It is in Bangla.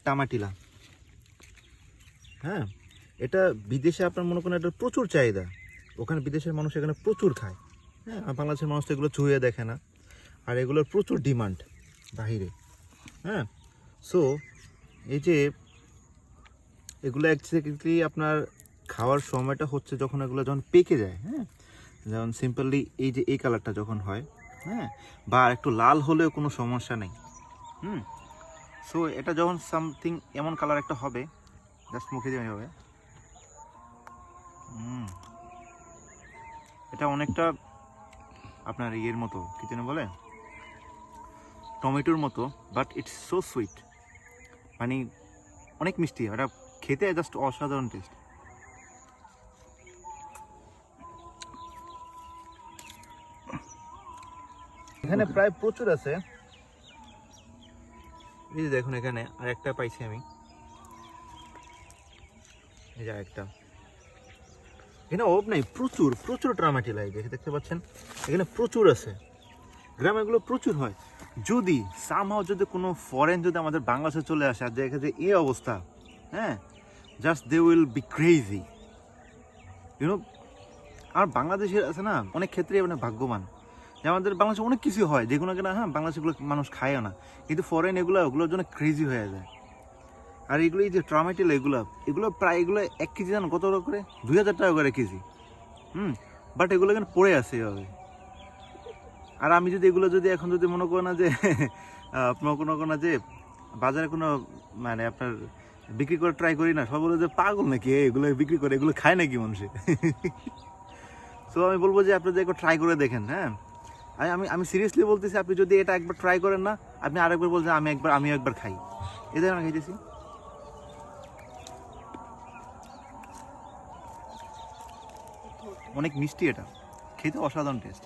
টামাটিলা। হ্যাঁ, এটা বিদেশে আপনার মনে করেন এটা প্রচুর চাহিদা, ওখানে বিদেশের মানুষ এখানে প্রচুর খায়। হ্যাঁ, আর বাংলাদেশের মানুষ তো এগুলো ছুঁয়ে দেখে না, আর এগুলোর প্রচুর ডিমান্ড বাহিরে। হ্যাঁ, সো এই যে এগুলো অ্যাকচুয়ালি আপনার খাওয়ার সময়টা হচ্ছে যখন এগুলো যখন পেকে যায়। হ্যাঁ, যেমন সিম্পলি এই যে এই কালারটা যখন হয়, হ্যাঁ, বা একটু লাল হলেও কোনো সমস্যা নেই। সো এটা যখন সামথিং এমন কালার একটা হবে, জাস্ট মুখে দিয়ে হবে। এটা অনেকটা আপনার ইয়ের মতো, কি যেন বলে, টমেটোর মতো, বাট ইটস সো সুইট, মানে অনেক মিষ্টি। এটা খেতে জাস্ট অসাধারণ টেস্ট। এখানে প্রায় প্রচুর আছে, এই যে দেখুন এখানে আরেকটা পাইছি আমি, এই যে আরেকটা। এখানে অভাব নাই, প্রচুর প্রচুর ট্রামাটিলা, এই যে দেখতে পাচ্ছেন এখানে প্রচুর আছে। গ্রামে এগুলো প্রচুর হয়। যদি সামহাও যদি কোনো ফরেন যদি আমাদের বাংলাদেশে চলে আসে আর দেখে যে এই অবস্থা, হ্যাঁ, just they will be crazy, you know. আর বাংলাদেশের আছে না অনেক ক্ষেত্রেই মানে ভাগ্যবান যে আমাদের বাংলাদেশে অনেক কিছু হয় যেগুলো কিনা, হ্যাঁ, বাংলাদেশগুলো মানুষ খায়ও না, কিন্তু ফরেন ওগুলোর জন্য ক্রেজি হয়ে যায়। আর এগুলো এই যে টমেটো এগুলো প্রায় এগুলো 1 কেজি জানো কত করে? 2000 টাকা করে কেজি। বাট এগুলো এখানে পড়ে আছে এভাবে। আর আমি যদি এগুলো যদি এখন যদি মনে করো না যে মনে করো না যে বাজারে কোনো মানে আপনার বিক্রি করে ট্রাই করি না, সব বলে যে পাগল নাকি এগুলো বিক্রি করে, এগুলো খায় নাকি মানুষে। সো আমি বলবো যে আপনি যে একবার ট্রাই করে দেখেন। হ্যাঁ, আমি সিরিয়াসলি বলতেছি, আপনি যদি এটা একবার ট্রাই করেন না, আপনি আরেকবার বলছেন আমি একবার খাই। এই দেখেন আমি খাইতেছি, অনেক মিষ্টি, এটা খেতে অসাধারণ টেস্ট।